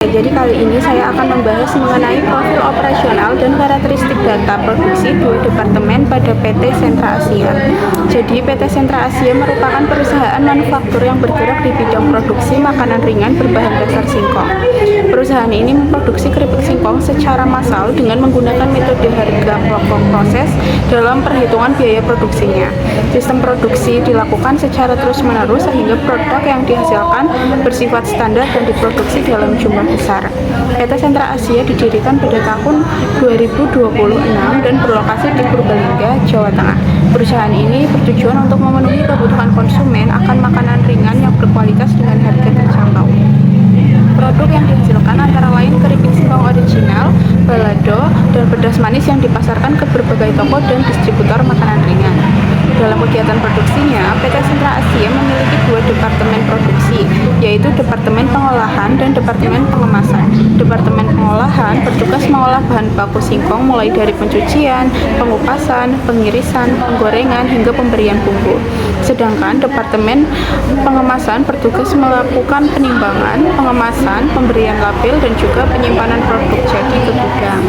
jadi kali ini saya akan membahas mengenai profil operasional dan karakteristik data produksi dua departemen pada PT Sentra Asia. Jadi PT Sentra Asia merupakan perusahaan manufaktur yang bergerak di bidang produksi makanan ringan berbahan dasar singkong. Perusahaan ini memproduksi keripik singkong secara massal dengan menggunakan metode harga pokok proses dalam perhitungan biaya produksinya. Sistem produksi dilakukan secara terus-menerus sehingga produk yang dihasilkan bersifat standar dan diproduksi dalam jumlah besar. PT Sentra Asia didirikan pada tahun 2026 dan berlokasi di Purbalingga, Jawa Tengah. Perusahaan ini bertujuan untuk memenuhi kebutuhan konsumen akan makanan ringan yang berkualitas dengan harga terjangkau. Produk yang dihasilkan antara lain keripik singkong original, balado, dan pedas manis yang dipasarkan ke berbagai toko dan distributor makanan ringan. Dalam kegiatan produksinya, PT Sentra Asia memiliki dua departemen produksi, yaitu Departemen Pengolahan dan Departemen Pengemasan. Departemen Pengolahan bertugas mengolah bahan baku singkong mulai dari pencucian, pengupasan, pengirisan, penggorengan, hingga pemberian bumbu. Sedangkan Departemen Pengemasan bertugas melakukan penimbangan, pengemasan, pemberian label, dan juga penyimpanan produk jadi ke gudang.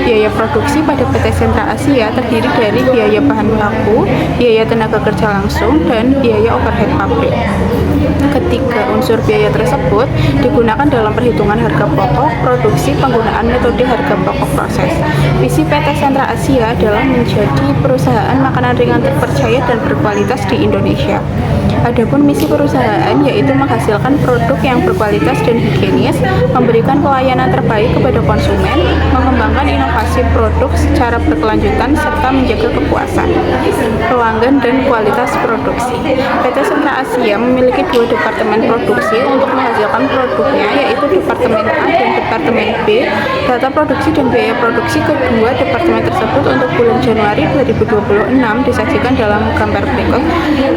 Biaya produksi pada PT Sentra Asia terdiri dari biaya bahan baku, biaya tenaga kerja langsung, dan biaya overhead pabrik. Ketiga unsur biaya tersebut digunakan dalam perhitungan harga pokok produksi penggunaan metode harga pokok proses. Visi PT Sentra Asia adalah menjadi perusahaan makanan ringan terpercaya dan berkualitas di Indonesia. Adapun misi perusahaan yaitu menghasilkan produk yang berkualitas dan higienis, memberikan pelayanan terbaik kepada konsumen, mengembangkan inovasi produk secara berkelanjutan, serta menjaga kepuasan pelanggan dan kualitas produksi. PT Sentra Asia memiliki dua departemen produksi untuk menghasilkan produknya, yaitu Departemen A dan Departemen B. Data produksi dan biaya produksi kedua departemen tersebut untuk bulan Januari 2026 disajikan dalam gambar berikut.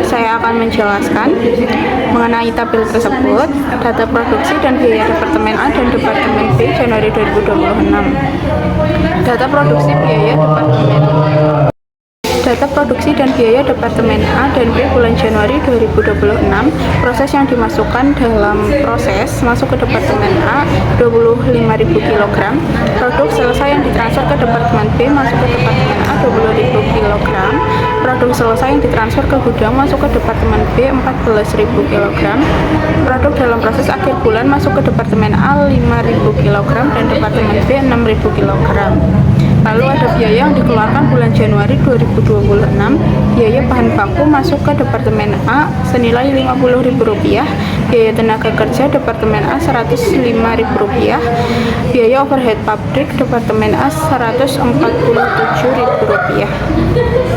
Saya akan menjelaskan mengenai tabel tersebut, data produksi dan biaya Departemen A dan Departemen B Januari 2026. Data produksi biaya Data produksi dan biaya Departemen A dan B bulan Januari 2026. Proses yang dimasukkan dalam proses masuk ke Departemen A 25.000 kg. Produk selesai yang ditransfer ke Departemen B masuk ke Departemen A 20.000 kg. Produk selesai yang ditransfer ke gudang masuk ke Departemen B 14.000 kg. Produk dalam proses akhir bulan masuk ke Departemen A 5.000 kg dan Departemen B 6.000 kg. Lalu ada biaya yang dikeluarkan bulan Januari 2026. Biaya bahan baku masuk ke Departemen A senilai Rp50.000. Biaya tenaga kerja Departemen A Rp105.000. Biaya overhead pabrik Departemen A Rp147.000.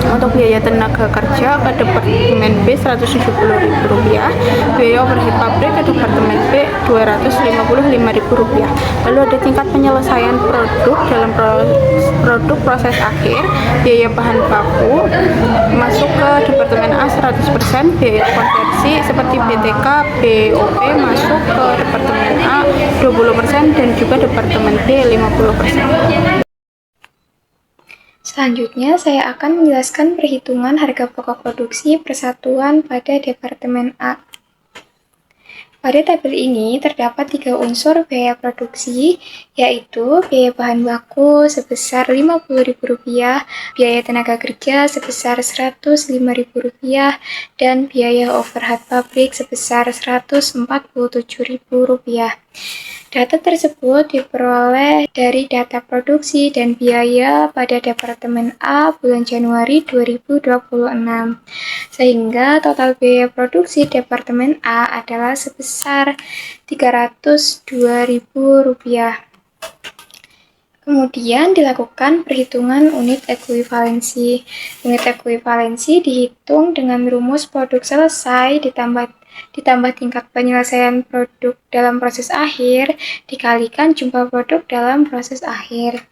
Untuk biaya tenaga kerja ke Departemen B Rp170.000. Biaya overhead pabrik ke Departemen B Rp255.000. Lalu ada tingkat penyelesaian produk dalam produk proses akhir. Biaya bahan baku masuk ke Departemen A 100%, biaya konversi seperti BTK, BOP masuk ke Departemen A 20% dan juga Departemen B 50%. Selanjutnya, saya akan menjelaskan perhitungan harga pokok produksi persatuan pada Departemen A. Pada tabel ini terdapat 3 unsur biaya produksi, yaitu biaya bahan baku sebesar Rp50.000, biaya tenaga kerja sebesar Rp105.000, dan biaya overhead pabrik sebesar Rp147.000. Data tersebut diperoleh dari data produksi dan biaya pada Departemen A bulan Januari 2026, sehingga total biaya produksi Departemen A adalah sebesar Rp302.000. Kemudian dilakukan perhitungan unit ekuivalensi. Unit ekuivalensi dihitung dengan rumus produk selesai ditambah tingkat penyelesaian produk dalam proses akhir dikalikan jumlah produk dalam proses akhir.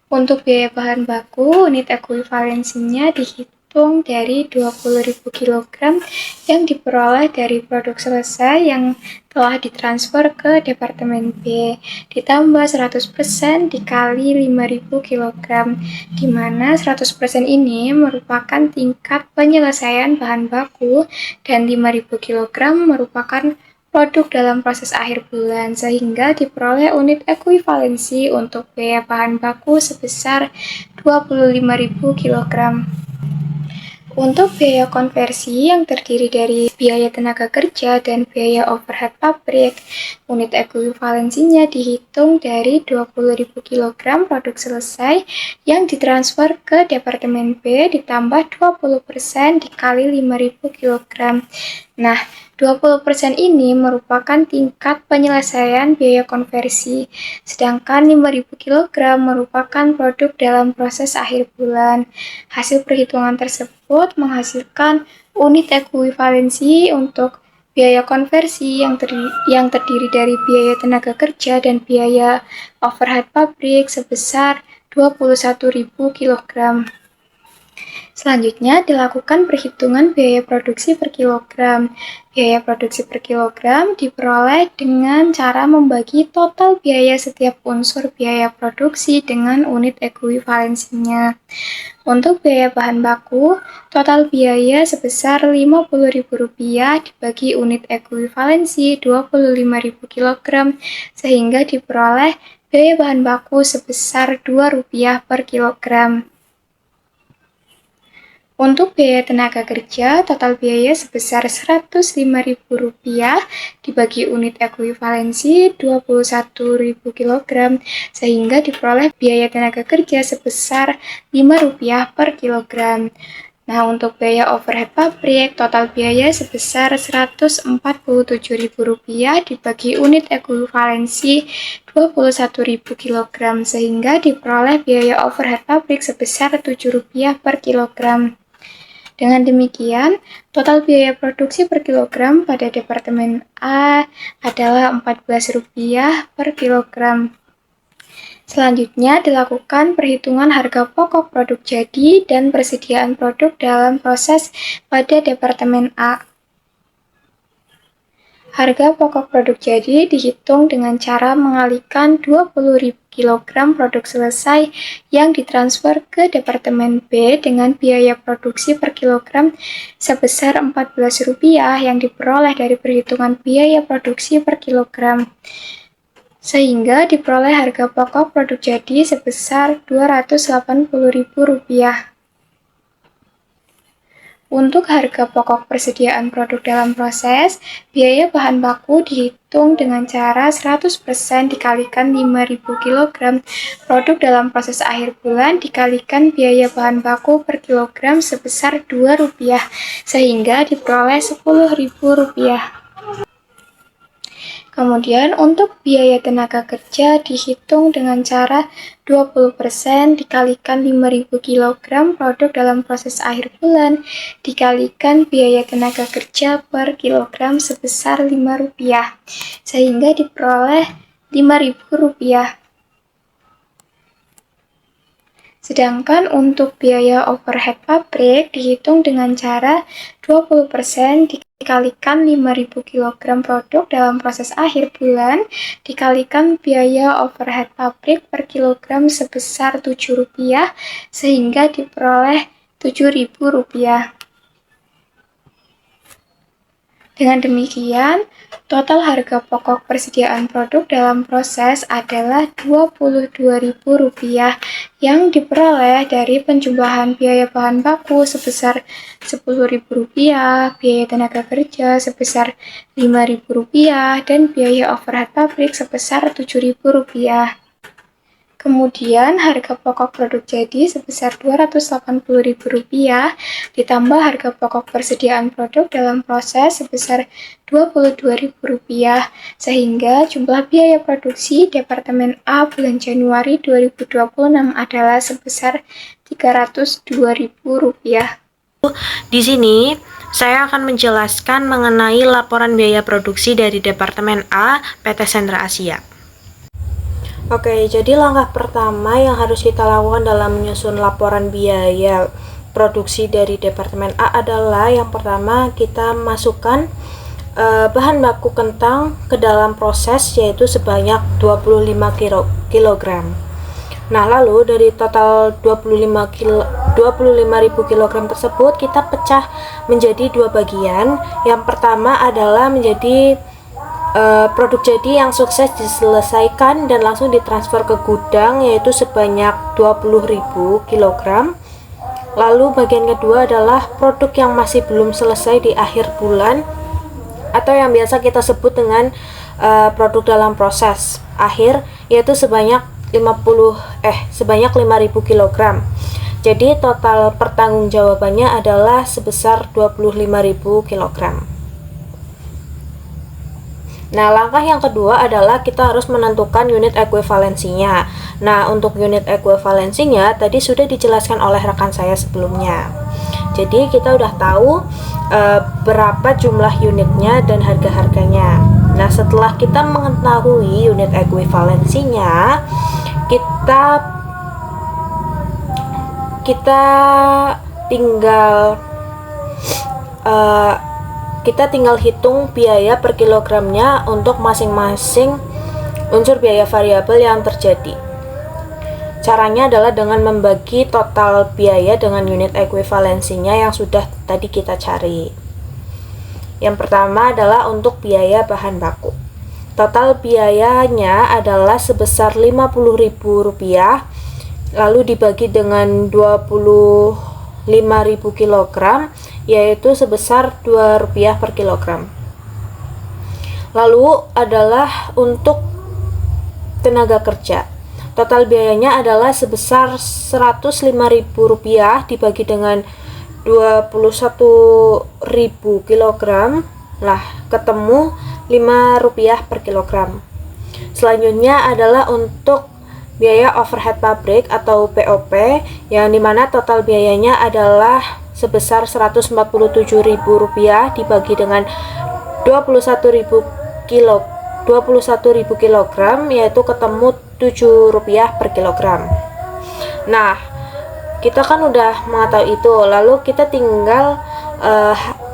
Untuk biaya bahan baku, unit ekuivalensinya dihitung dari 20.000 kg yang diperoleh dari produk selesai yang telah ditransfer ke Departemen B, ditambah 100% dikali 5.000 kg, di mana 100% ini merupakan tingkat penyelesaian bahan baku dan 5.000 kg merupakan produk dalam proses akhir bulan, sehingga diperoleh unit ekuivalensi untuk biaya bahan baku sebesar 25.000 kg. Untuk biaya konversi yang terdiri dari biaya tenaga kerja dan biaya overhead pabrik, unit ekuivalensinya dihitung dari 20.000 kg produk selesai yang ditransfer ke Departemen B ditambah 20% dikali 5.000 kg. Nah, 20% ini merupakan tingkat penyelesaian biaya konversi, sedangkan 5.000 kg merupakan produk dalam proses akhir bulan. Hasil perhitungan tersebut menghasilkan unit ekuivalensi untuk biaya konversi yang terdiri dari biaya tenaga kerja dan biaya overhead pabrik sebesar 21.000 kg. Selanjutnya dilakukan perhitungan biaya produksi per kilogram. Biaya produksi per kilogram diperoleh dengan cara membagi total biaya setiap unsur biaya produksi dengan unit ekuivalensinya. Untuk biaya bahan baku, total biaya sebesar Rp50.000 dibagi unit ekuivalensi 25.000 kg sehingga diperoleh biaya bahan baku sebesar Rp2 per kilogram. Untuk biaya tenaga kerja, total biaya sebesar Rp105.000 dibagi unit ekuivalensi 21.000 kg sehingga diperoleh biaya tenaga kerja sebesar Rp5 per kilogram. Nah, untuk biaya overhead pabrik, total biaya sebesar Rp147.000 dibagi unit ekuivalensi 21.000 kg sehingga diperoleh biaya overhead pabrik sebesar Rp7 per kilogram. Dengan demikian, total biaya produksi per kilogram pada Departemen A adalah Rp14 per kilogram. Selanjutnya dilakukan perhitungan harga pokok produk jadi dan persediaan produk dalam proses pada Departemen A. Harga pokok produk jadi dihitung dengan cara mengalihkan 20.000 kg produk selesai yang ditransfer ke Departemen B dengan biaya produksi per kilogram sebesar Rp14 yang diperoleh dari perhitungan biaya produksi per kilogram. Sehingga diperoleh harga pokok produk jadi sebesar Rp280.000. Untuk harga pokok persediaan produk dalam proses, biaya bahan baku dihitung dengan cara 100% dikalikan 5.000 kg produk dalam proses akhir bulan dikalikan biaya bahan baku per kilogram sebesar Rp2 sehingga diperoleh Rp10.000. Kemudian untuk biaya tenaga kerja dihitung dengan cara 20% dikalikan 5.000 kg produk dalam proses akhir bulan dikalikan biaya tenaga kerja per kilogram sebesar Rp5 sehingga diperoleh Rp5.000. Sedangkan untuk biaya overhead pabrik dihitung dengan cara 20% dikalikan 5.000 kg produk dalam proses akhir bulan dikalikan biaya overhead pabrik per kilogram sebesar Rp7 sehingga diperoleh Rp7.000. Dengan demikian, total harga pokok persediaan produk dalam proses adalah Rp22.000 yang diperoleh dari penjumlahan biaya bahan baku sebesar Rp10.000, biaya tenaga kerja sebesar Rp5.000, dan biaya overhead pabrik sebesar Rp7.000. Kemudian harga pokok produk jadi sebesar Rp280.000 ditambah harga pokok persediaan produk dalam proses sebesar Rp22.000 sehingga jumlah biaya produksi Departemen A bulan Januari 2026 adalah sebesar Rp302.000. Di sini saya akan menjelaskan mengenai laporan biaya produksi dari Departemen A PT Sentra Asia. Oke, jadi langkah pertama yang harus kita lakukan dalam menyusun laporan biaya produksi dari Departemen A adalah yang pertama kita masukkan bahan baku kentang ke dalam proses yaitu sebanyak 25 kg. Nah, lalu dari total 25.000 kg tersebut kita pecah menjadi dua bagian. Yang pertama adalah menjadi produk jadi yang sukses diselesaikan dan langsung ditransfer ke gudang yaitu sebanyak 20.000 kg. Lalu bagian kedua adalah produk yang masih belum selesai di akhir bulan atau yang biasa kita sebut dengan produk dalam proses akhir, yaitu sebanyak 5.000 kg. Jadi total pertanggungjawabannya adalah sebesar 25.000 kg. Nah, langkah yang kedua adalah kita harus menentukan unit ekuivalensinya. Nah, untuk unit ekuivalensinya tadi sudah dijelaskan oleh rekan saya sebelumnya. Jadi kita udah tahu berapa jumlah unitnya dan harga-harganya. Nah, setelah kita mengetahui unit ekuivalensinya, kita tinggal hitung biaya per kilogramnya untuk masing-masing unsur biaya variabel yang terjadi. Caranya adalah dengan membagi total biaya dengan unit ekuivalensinya yang sudah tadi kita cari. Yang pertama adalah untuk biaya bahan baku. Total biayanya adalah sebesar Rp50.000, lalu dibagi dengan 25.000 kg, yaitu sebesar Rp2 per kilogram. Lalu adalah untuk tenaga kerja. Total biayanya adalah sebesar Rp105.000 dibagi dengan 21.000 kg. Lah, ketemu Rp5 per kilogram. Selanjutnya adalah untuk biaya overhead pabrik atau BOP, yang dimana total biayanya adalah sebesar Rp147.000 dibagi dengan 21.000 kg, yaitu ketemu Rp7 per kilogram. Nah, kita kan udah mengetahui itu, lalu kita tinggal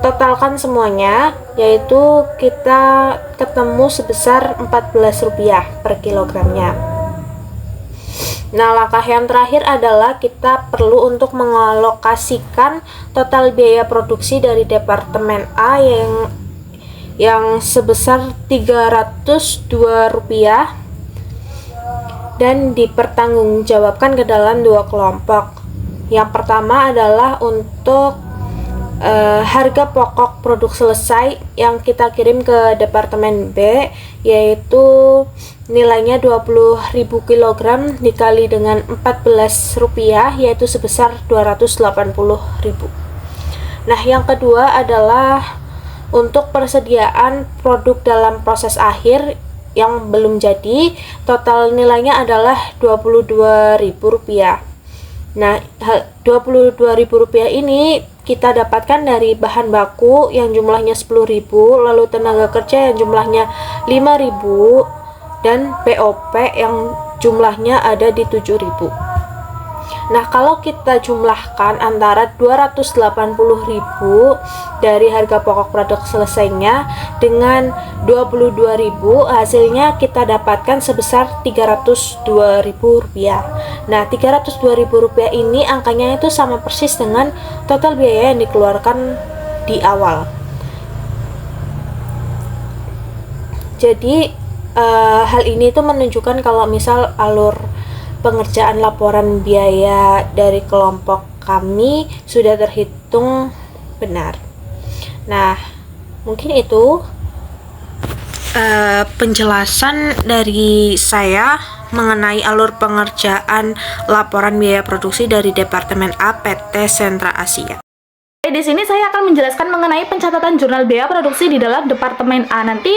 totalkan semuanya, yaitu kita ketemu sebesar Rp14 per kilogramnya. Nah, langkah yang terakhir adalah kita perlu untuk mengalokasikan total biaya produksi dari Departemen A yang sebesar Rp302 dan dipertanggungjawabkan ke dalam dua kelompok. Yang pertama adalah untuk harga pokok produk selesai yang kita kirim ke Departemen B, yaitu nilainya 20.000 kg dikali dengan Rp14, yaitu sebesar 280.000. Nah, yang kedua adalah untuk persediaan produk dalam proses akhir yang belum jadi, total nilainya adalah Rp22.000. Nah, Rp22.000 ini kita dapatkan dari bahan baku yang jumlahnya 10.000, lalu tenaga kerja yang jumlahnya 5.000, dan BOP yang jumlahnya ada di 7.000. Nah, kalau kita jumlahkan antara 280.000 dari harga pokok produk selesainya dengan 22.000, hasilnya kita dapatkan sebesar Rp302.000. Nah, Rp302.000 ini angkanya itu sama persis dengan total biaya yang dikeluarkan di awal. Jadi hal ini itu menunjukkan kalau misal alur pengerjaan laporan biaya dari kelompok kami sudah terhitung benar. Nah, mungkin itu penjelasan dari saya mengenai alur pengerjaan laporan biaya produksi dari Departemen A PT Sentra Asia. Di sini saya akan menjelaskan mengenai pencatatan jurnal biaya produksi di dalam Departemen A. Nanti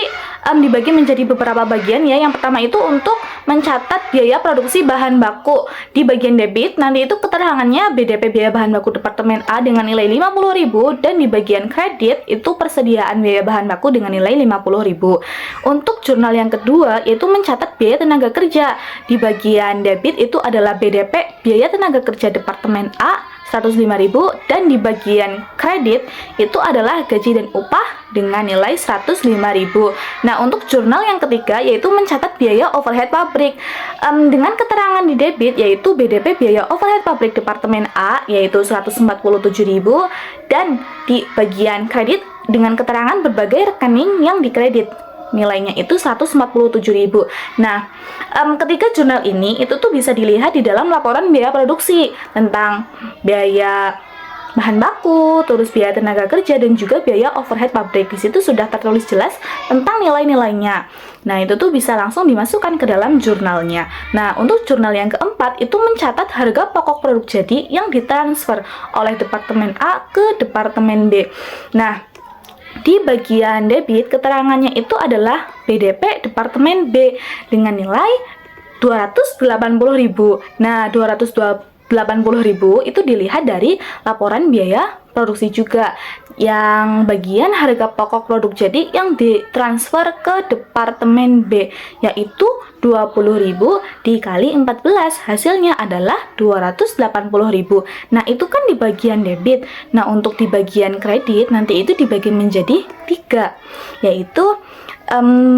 dibagi menjadi beberapa bagian ya. Yang pertama itu untuk mencatat biaya produksi bahan baku. Di bagian debit, nanti itu keterangannya BDP biaya bahan baku Departemen A dengan nilai 50.000, dan di bagian kredit itu persediaan biaya bahan baku dengan nilai 50.000. Untuk jurnal yang kedua yaitu mencatat biaya tenaga kerja. Di bagian debit itu adalah BDP biaya tenaga kerja Departemen A 105.000, dan di bagian kredit itu adalah gaji dan upah dengan nilai 105.000. Nah, untuk jurnal yang ketiga yaitu mencatat biaya overhead pabrik dengan keterangan di debit yaitu BDP biaya overhead pabrik Departemen A yaitu 147.000, dan di bagian kredit dengan keterangan berbagai rekening yang dikredit. nilainya itu 147.000. Nah, ketiga jurnal ini itu tuh bisa dilihat di dalam laporan biaya produksi tentang biaya bahan baku, terus biaya tenaga kerja, dan juga biaya overhead pabrik. Di situ sudah tertulis jelas tentang nilai-nilainya. Nah, itu tuh bisa langsung dimasukkan ke dalam jurnalnya. Nah, untuk jurnal yang keempat itu mencatat harga pokok produk jadi yang ditransfer oleh Departemen A ke Departemen B. Nah, di bagian debit, keterangannya itu adalah BDP Departemen B dengan nilai 280.000. Nah, 280.000 itu dilihat dari laporan biaya produksi juga. Yang bagian harga pokok produk jadi yang ditransfer ke Departemen B, yaitu 20.000 dikali 14, hasilnya adalah 280.000. Nah, itu kan di bagian debit. Nah, untuk di bagian kredit nanti itu dibagi menjadi 3, yaitu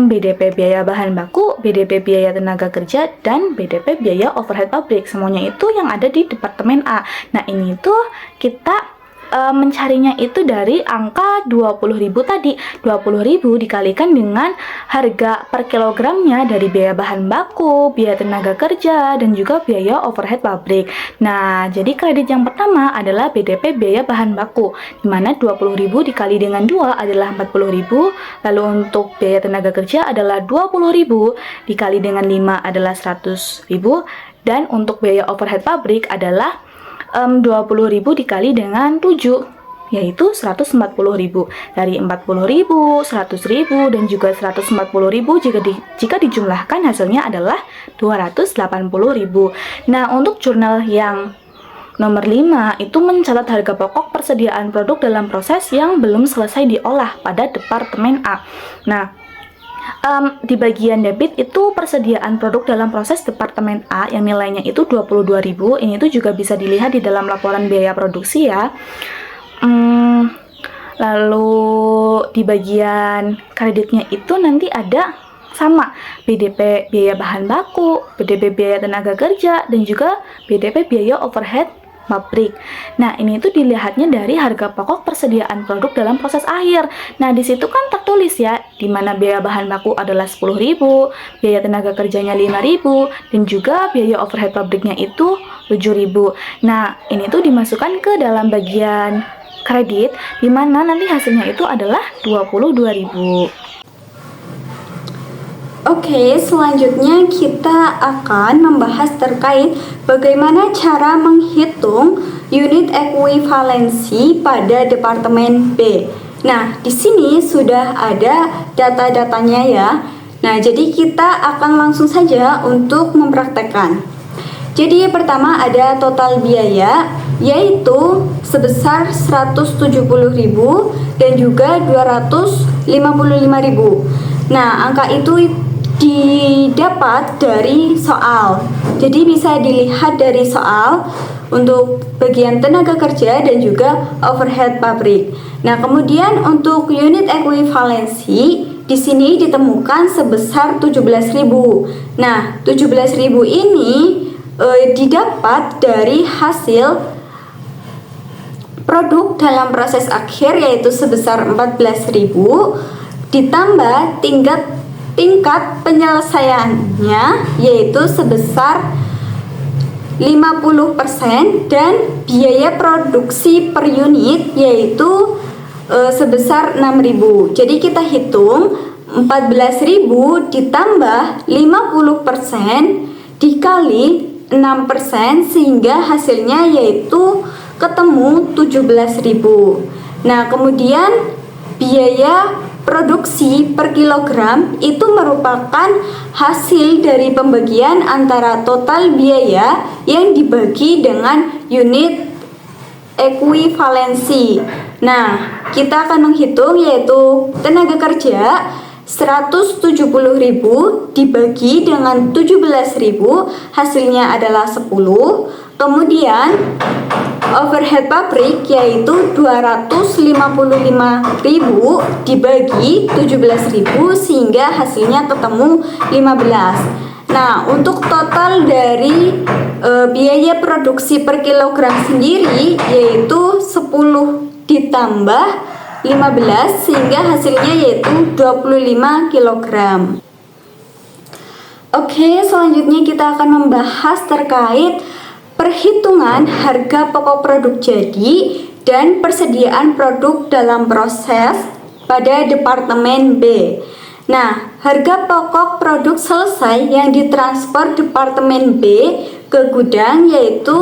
BDP biaya bahan baku, BDP biaya tenaga kerja, dan BDP biaya overhead pabrik. Semuanya itu yang ada di Departemen A. Nah, ini tuh kita mencarinya itu dari angka 20.000 tadi. 20.000 dikalikan dengan harga per kilogramnya dari biaya bahan baku, biaya tenaga kerja, dan juga biaya overhead pabrik. Nah, jadi kredit yang pertama adalah BDP biaya bahan baku, di mana 20.000 dikali dengan 2 adalah 40.000. Lalu untuk biaya tenaga kerja adalah 20.000 dikali dengan 5 adalah 100.000. Dan untuk biaya overhead pabrik adalah 20.000 dikali dengan 7, yaitu 140.000. Dari 40.000, 100.000, dan juga 140.000 jika dijumlahkan hasilnya adalah 280.000. Nah, untuk jurnal yang nomor 5 itu mencatat harga pokok persediaan produk dalam proses yang belum selesai diolah pada Departemen A. Nah, di bagian debit itu persediaan produk dalam proses Departemen A yang nilainya itu 22.000. Ini tuh juga bisa dilihat di dalam laporan biaya produksi ya. Lalu di bagian kreditnya itu nanti ada sama BDP biaya bahan baku, BDP biaya tenaga kerja, dan juga BDP biaya overhead pabrik. Nah, ini tuh dilihatnya dari harga pokok persediaan produk dalam proses akhir. Nah, di situ kan tertulis ya, di mana biaya bahan baku adalah 10.000, biaya tenaga kerjanya 5.000, dan juga biaya overhead pabriknya itu 7.000. Nah, ini tuh dimasukkan ke dalam bagian kredit, di mana nanti hasilnya itu adalah 22.000. Oke, selanjutnya kita akan membahas terkait bagaimana cara menghitung unit ekuivalensi pada Departemen B. Nah, di sini sudah ada data-datanya ya. Nah, jadi kita akan langsung saja untuk mempraktekkan. Jadi pertama ada total biaya, yaitu sebesar 170.000 dan juga 255.000. Nah, angka itu didapat dari soal. Jadi bisa dilihat dari soal untuk bagian tenaga kerja dan juga overhead pabrik. Nah, kemudian untuk unit ekuivalensi di sini ditemukan sebesar 17.000. Nah, 17.000 ini didapat dari hasil produk dalam proses akhir, yaitu sebesar 14.000 ditambah tingkat penyelesaiannya, yaitu sebesar 50%, dan biaya produksi per unit yaitu sebesar 6.000. Jadi kita hitung 14.000 ditambah 50% dikali 6%, sehingga hasilnya yaitu ketemu 17.000. Nah, kemudian biaya produksi per kilogram itu merupakan hasil dari pembagian antara total biaya yang dibagi dengan unit ekuivalensi. Nah, kita akan menghitung yaitu tenaga kerja 170.000 dibagi dengan 17.000, hasilnya adalah 10. Kemudian overhead pabrik yaitu 255.000 dibagi 17.000, sehingga hasilnya ketemu 15. Nah, untuk total dari biaya produksi per kilogram sendiri yaitu 10 ditambah 15 sehingga hasilnya yaitu 25 kg. Oke, selanjutnya kita akan membahas terkait perhitungan harga pokok produk jadi dan persediaan produk dalam proses pada Departemen B. Nah, harga pokok produk selesai yang ditransfer Departemen B ke gudang yaitu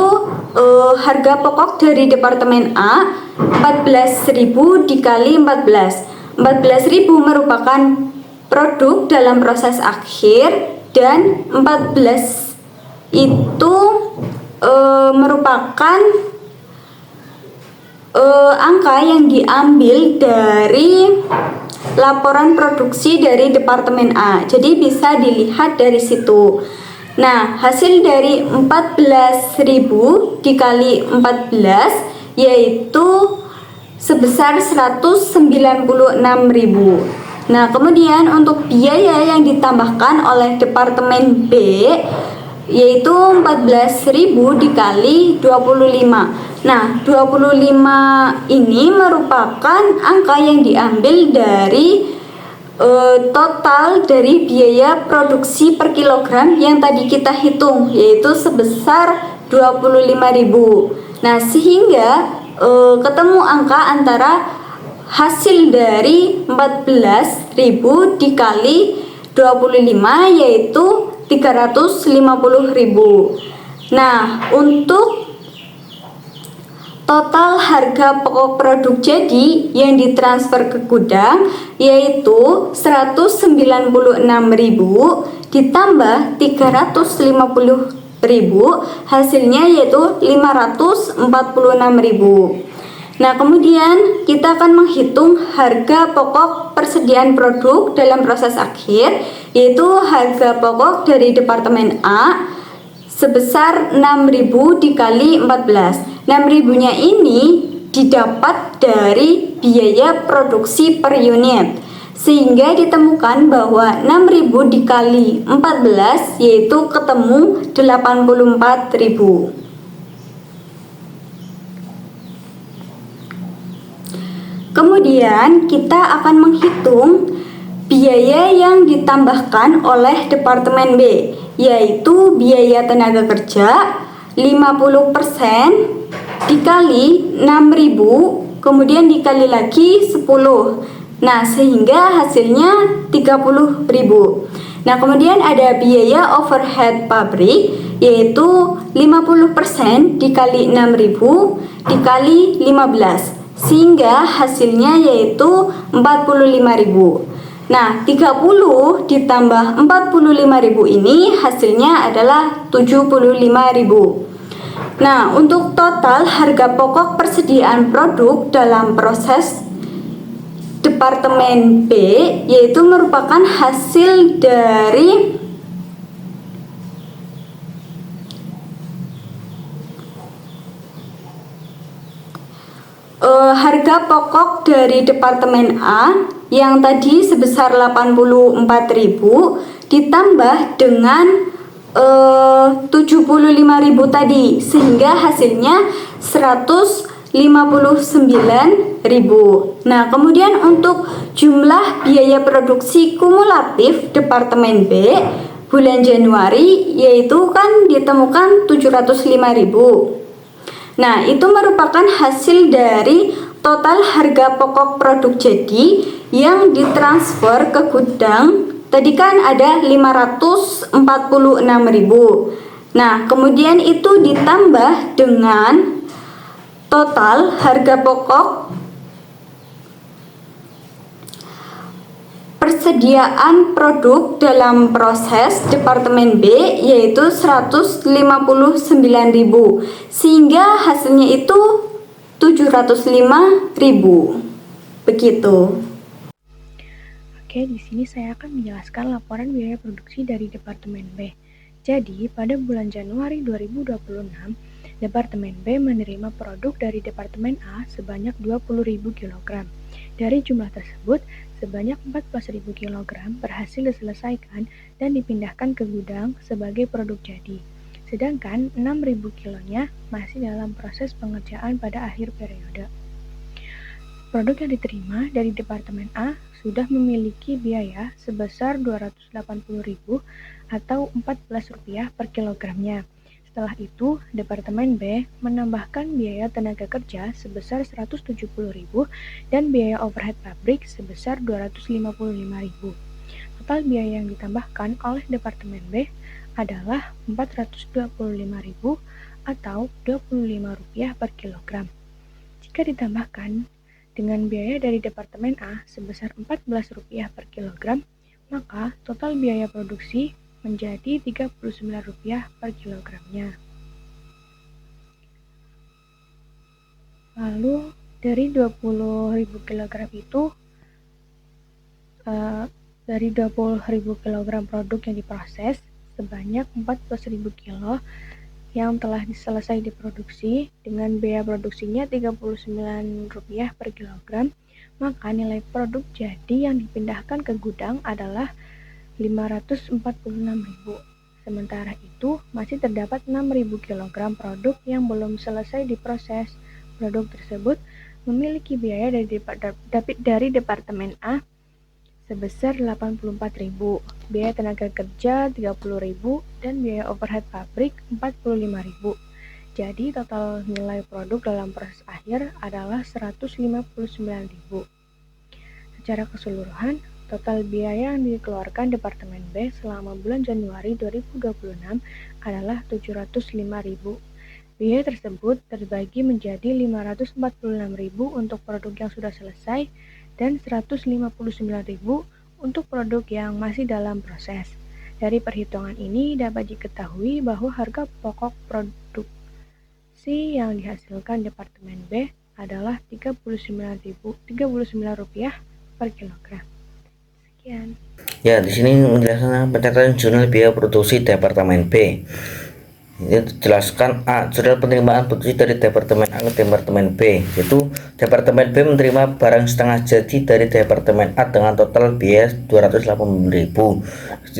harga pokok dari Departemen A 14.000 dikali 14. 14.000 merupakan produk dalam proses akhir dan 14 itu merupakan angka yang diambil dari laporan produksi dari Departemen A. Jadi bisa dilihat dari situ. Nah, hasil dari 14.000 dikali 14 yaitu sebesar 196.000. Nah, kemudian untuk biaya yang ditambahkan oleh Departemen B yaitu 14.000 dikali 25. Nah, 25 ini merupakan angka yang diambil dari total dari biaya produksi per kilogram yang tadi kita hitung yaitu sebesar 25.000. Nah, sehingga ketemu angka antara hasil dari 14.000 dikali 25 yaitu 350.000. Nah, untuk total harga pokok produk jadi yang ditransfer ke gudang yaitu 196.000 ditambah 350.000 hasilnya yaitu 546.000. Nah, kemudian kita akan menghitung harga pokok persediaan produk dalam proses akhir yaitu harga pokok dari Departemen A sebesar 6.000 dikali 14. 6.000-nya ini didapat dari biaya produksi per unit. Sehingga ditemukan bahwa 6.000 dikali 14 yaitu ketemu 84.000. Kemudian kita akan menghitung biaya yang ditambahkan oleh Departemen B, yaitu biaya tenaga kerja 50% dikali 6.000, kemudian dikali lagi 10. Nah, sehingga hasilnya 30.000. Nah, kemudian ada biaya overhead pabrik, yaitu 50% dikali 6.000 dikali 15. Sehingga hasilnya yaitu 45.000. Nah, 30 ditambah 45.000 ini hasilnya adalah 75.000. Nah, untuk total harga pokok persediaan produk dalam proses Departemen B yaitu merupakan hasil dari harga pokok dari Departemen A yang tadi sebesar 84.000 ditambah dengan 75.000 tadi sehingga hasilnya 159.000. Nah, kemudian untuk jumlah biaya produksi kumulatif Departemen B bulan Januari yaitu kan ditemukan 705.000. Nah, itu merupakan hasil dari total harga pokok produk jadi yang ditransfer ke gudang. Tadi kan ada 546.000. Nah, kemudian itu ditambah dengan total harga pokok persediaan produk dalam proses Departemen B yaitu 159.000 sehingga hasilnya itu 705.000. Begitu. Oke, di sini saya akan menjelaskan laporan biaya produksi dari Departemen B. Jadi, pada bulan Januari 2026, Departemen B menerima produk dari Departemen A sebanyak 20.000 kg. Dari jumlah tersebut, sebanyak 14.000 kg berhasil diselesaikan dan dipindahkan ke gudang sebagai produk jadi. Sedangkan 6.000 kilonya masih dalam proses pengerjaan pada akhir periode. Produk yang diterima dari Departemen A sudah memiliki biaya sebesar Rp280.000 atau Rp14 per kilogramnya. Setelah itu, Departemen B menambahkan biaya tenaga kerja sebesar Rp170.000 dan biaya overhead pabrik sebesar Rp255.000. Total biaya yang ditambahkan oleh Departemen B adalah Rp425.000 atau Rp25 per kilogram. Jika ditambahkan dengan biaya dari Departemen A sebesar Rp14 per kilogram, maka total biaya produksi menjadi Rp39 per kilogramnya. Lalu dari 20.000 kg itu, dari 20.000 kg produk yang diproses, sebanyak 14.000 kg yang telah selesai diproduksi dengan biaya produksinya Rp39 per kilogram, maka nilai produk jadi yang dipindahkan ke gudang adalah Rp546.000. Sementara itu, masih terdapat 6.000 kg produk yang belum selesai diproses. Produk tersebut memiliki biaya dari Departemen A sebesar Rp84.000, biaya tenaga kerja Rp30.000, dan biaya overhead pabrik Rp45.000. Jadi total nilai produk dalam proses akhir adalah Rp159.000. Secara keseluruhan, total biaya yang dikeluarkan Departemen B selama bulan Januari 2026 adalah Rp705.000. Biaya tersebut terbagi menjadi Rp546.000 untuk produk yang sudah selesai dan Rp159.000 untuk produk yang masih dalam proses. Dari perhitungan ini dapat diketahui bahwa harga pokok produksi yang dihasilkan Departemen B adalah Rp39 per kilogram. Ya, di sini menjelaskan pencatatan jurnal biaya produksi Departemen B. Ini dijelaskan A. Jurnal penerimaan produksi dari Departemen A ke Departemen B, yaitu Departemen B menerima barang setengah jadi dari Departemen A dengan total biaya Rp280.000.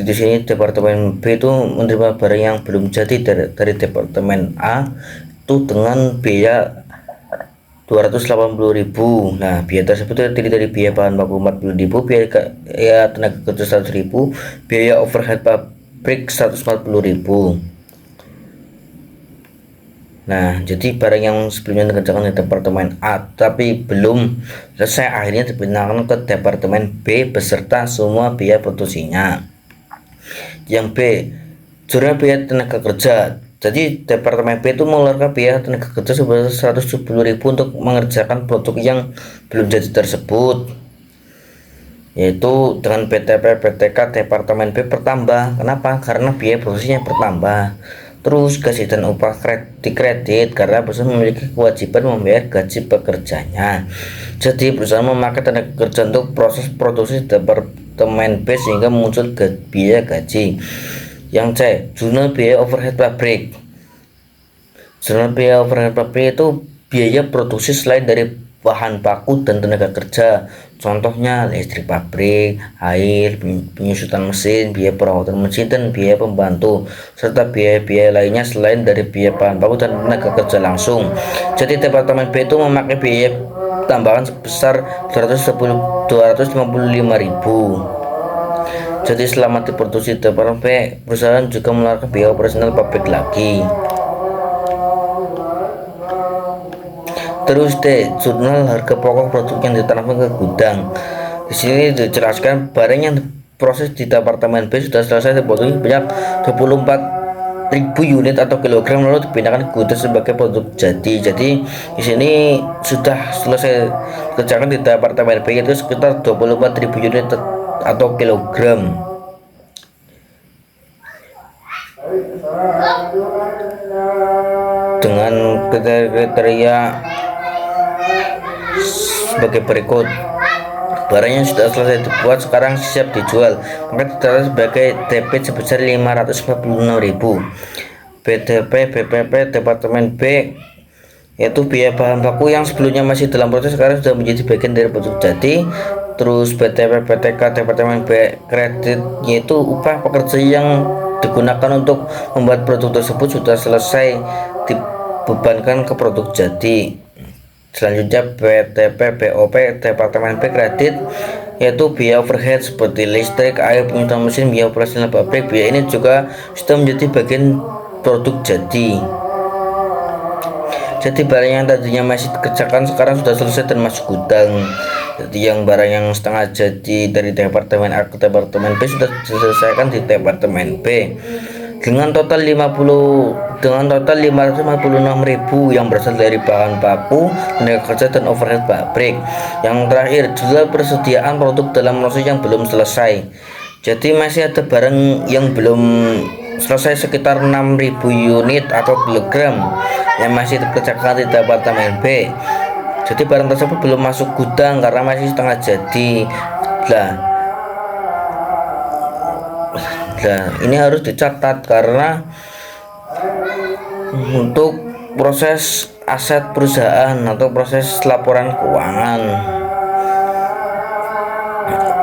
Di sini Departemen B itu menerima barang yang belum jadi dari Departemen A itu dengan biaya Rp280.000. Nah, biaya tersebut terdiri dari biaya bahan baku Rp40.000, biaya tenaga kerja Rp100.000, biaya overhead pabrik Rp140.000. Nah, jadi barang yang sebelumnya dikerjakan di Departemen A tapi belum selesai akhirnya dipindahkan ke Departemen B beserta semua biaya produksinya. Yang B, jurnal biaya tenaga kerja. Jadi Departemen B itu mengeluarkan biaya tenaga kerja sebesar Rp170.000 untuk mengerjakan produk yang belum jadi tersebut, yaitu dengan BTP PTK Departemen B bertambah. Kenapa? Karena biaya produksinya bertambah. Terus gaji dan upah dikredit karena perusahaan memiliki kewajiban membayar gaji pekerjanya. Jadi perusahaan memakai tenaga kerja untuk proses produksi Departemen B sehingga muncul biaya gaji. Yang C, jurnal biaya overhead pabrik. Jurnal biaya overhead pabrik itu biaya produksi selain dari bahan baku dan tenaga kerja. Contohnya listrik pabrik, air, penyusutan mesin, biaya perawatan mesin dan biaya pembantu, serta biaya-biaya lainnya selain dari biaya bahan baku dan tenaga kerja langsung. Jadi Departemen B itu memakai biaya tambahan sebesar Rp255.000. Jadi selama diproduksi Departemen B, perusahaan juga mengeluarkan biaya operasional pabrik lagi. Terus D, jurnal harga pokok produk yang ditanamkan ke gudang. Di sini dijelaskan barang yang diproses di Departemen B sudah selesai diproduksi banyak 24.000 unit atau kilogram lalu dipindahkan ke gudang sebagai produk jadi. Jadi di sini sudah selesai dikerjakan di Departemen B itu sekitar 24.000 unit atau kilogram. Dengan kriteria sebagai berikut. Barang yang sudah selesai dibuat sekarang siap dijual, maka tercatat sebagai debit sebesar Rp546.000. BDP BPP Departemen B yaitu biaya bahan baku yang sebelumnya masih dalam proses sekarang sudah menjadi bagian dari produk jadi. Terus BTP PTK Departemen B kredit yaitu upah pekerja yang digunakan untuk membuat produk tersebut sudah selesai dibebankan ke produk jadi. Selanjutnya PTP BOP Departemen B kredit, yaitu biaya overhead seperti listrik, air, penyusutan mesin, biaya operasional pabrik. Biaya ini juga sudah menjadi bagian produk jadi. Jadi barang yang tadinya masih dikerjakan sekarang sudah selesai dan masuk gudang. Jadi yang barang yang setengah jadi dari Departemen A ke Departemen B sudah diselesaikan di Departemen B dengan total 556.000 yang berasal dari bahan baku, tenaga kerja, dan overhead pabrik. Yang terakhir adalah persediaan produk dalam proses yang belum selesai. Jadi masih ada barang yang belum selesai sekitar 6.000 unit atau kilogram yang masih dikerjakan di Departemen B. Jadi barang tersebut belum masuk gudang karena masih setengah jadi. Ini harus dicatat karena untuk proses aset perusahaan atau proses laporan keuangan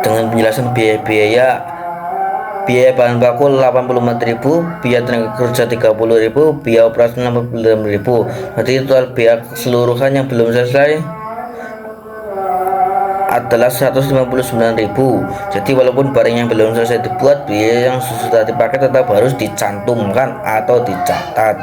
dengan penjelasan biaya bahan baku 84.000, biaya tenaga kerja 30.000, biaya operasional 66.000. Berarti total biaya keseluruhan yang belum selesai adalah 159.000. Jadi walaupun barang yang belum selesai dibuat, biaya yang sudah dipakai tetap harus dicantumkan atau dicatat.